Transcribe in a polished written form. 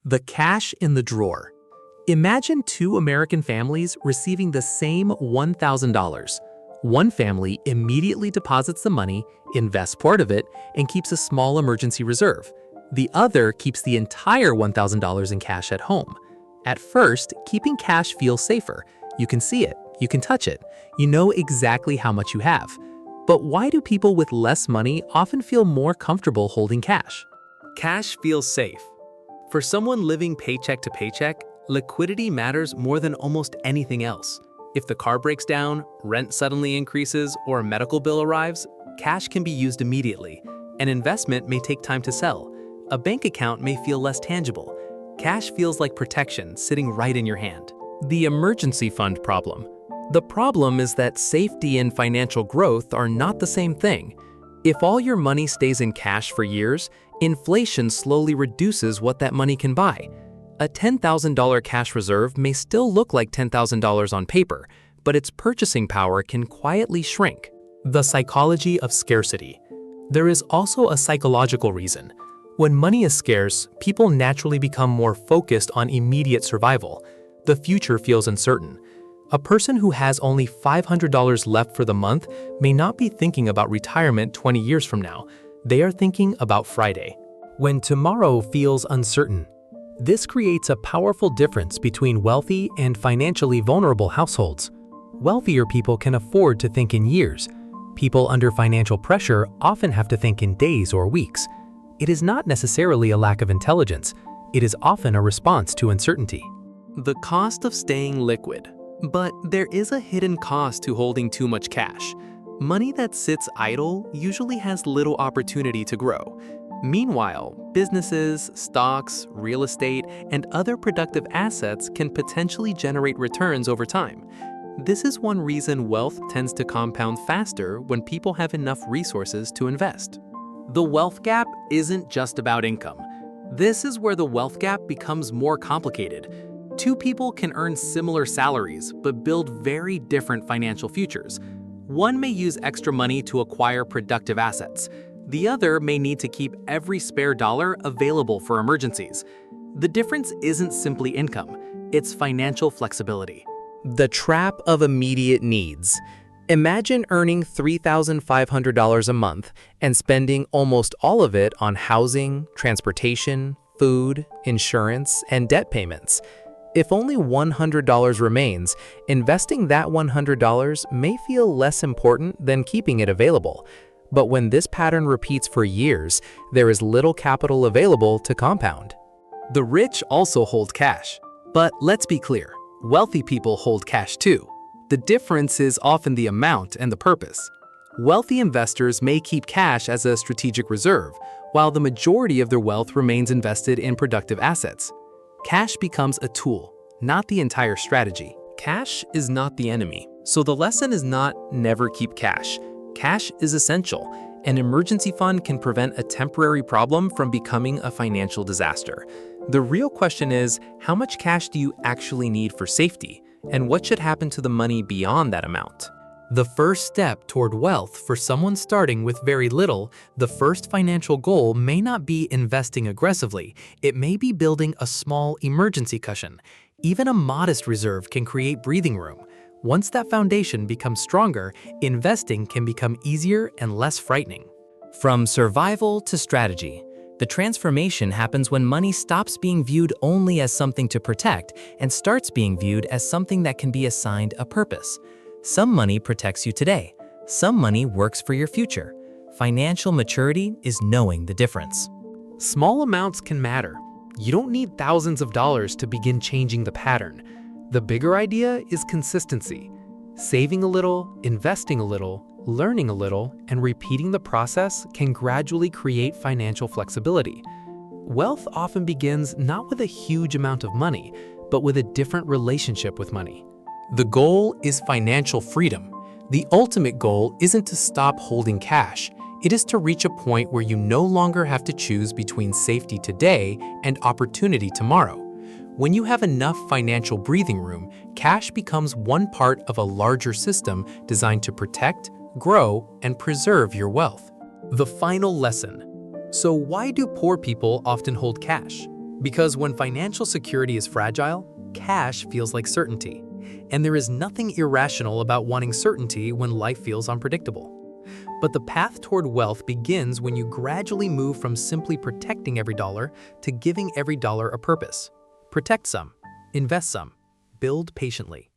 The cash in the drawer. Imagine two American families receiving the same $1,000. One family immediately deposits the money, invests part of it, and keeps a small emergency reserve. The other keeps the entire $1,000 in cash at home. At first, keeping cash feels safer. You can see it, you can touch it, you know exactly how much you have. But why do people with less money often feel more comfortable holding cash? Cash feels safe. For someone living paycheck to paycheck, liquidity matters more than almost anything else. If the car breaks down, rent suddenly increases, or a medical bill arrives, cash can be used immediately. An investment may take time to sell. A bank account may feel less tangible. Cash feels like protection sitting right in your hand. The emergency fund problem. The problem is that safety and financial growth are not the same thing. If all your money stays in cash for years, inflation slowly reduces what that money can buy. A $10,000 cash reserve may still look like $10,000 on paper, but its purchasing power can quietly shrink. The psychology of scarcity. There is also a psychological reason. When money is scarce, people naturally become more focused on immediate survival. The future feels uncertain. A person who has only $500 left for the month may not be thinking about retirement 20 years from now. They are thinking about Friday, when tomorrow feels uncertain. This creates a powerful difference between wealthy and financially vulnerable households. Wealthier people can afford to think in years. People under financial pressure often have to think in days or weeks. It is not necessarily a lack of intelligence. It is often a response to uncertainty. The cost of staying liquid. But there is a hidden cost to holding too much cash. Money that sits idle usually has little opportunity to grow. Meanwhile, businesses, stocks, real estate, and other productive assets can potentially generate returns over time. This is one reason wealth tends to compound faster when people have enough resources to invest. The wealth gap isn't just about income. This is where the wealth gap becomes more complicated. Two people can earn similar salaries but build very different financial futures. One may use extra money to acquire productive assets. The other may need to keep every spare dollar available for emergencies. The difference isn't simply income, it's financial flexibility. The trap of immediate needs. Imagine earning $3,500 a month and spending almost all of it on housing, transportation, food, insurance, and debt payments. If only $100 remains, investing that $100 may feel less important than keeping it available. But when this pattern repeats for years, there is little capital available to compound. The rich also hold cash. But let's be clear, wealthy people hold cash too. The difference is often the amount and the purpose. Wealthy investors may keep cash as a strategic reserve, while the majority of their wealth remains invested in productive assets. Cash becomes a tool, not the entire strategy. Cash is not the enemy. So the lesson is not never keep cash. Cash is essential. An emergency fund can prevent a temporary problem from becoming a financial disaster. The real question is, how much cash do you actually need for safety? And what should happen to the money beyond that amount? The first step toward wealth for someone starting with very little, the first financial goal may not be investing aggressively. It may be building a small emergency cushion. Even a modest reserve can create breathing room. Once that foundation becomes stronger, investing can become easier and less frightening. From survival to strategy. The transformation happens when money stops being viewed only as something to protect and starts being viewed as something that can be assigned a purpose. Some money protects you today. Some money works for your future. Financial maturity is knowing the difference. Small amounts can matter. You don't need thousands of dollars to begin changing the pattern. The bigger idea is consistency. Saving a little, investing a little, learning a little, and repeating the process can gradually create financial flexibility. Wealth often begins not with a huge amount of money, but with a different relationship with money. The goal is financial freedom. The ultimate goal isn't to stop holding cash. It is to reach a point where you no longer have to choose between safety today and opportunity tomorrow. When you have enough financial breathing room, cash becomes one part of a larger system designed to protect, grow, and preserve your wealth. The final lesson. So why do poor people often hold cash? Because when financial security is fragile, cash feels like certainty. And there is nothing irrational about wanting certainty when life feels unpredictable. But the path toward wealth begins when you gradually move from simply protecting every dollar to giving every dollar a purpose. Protect some, invest some, build patiently.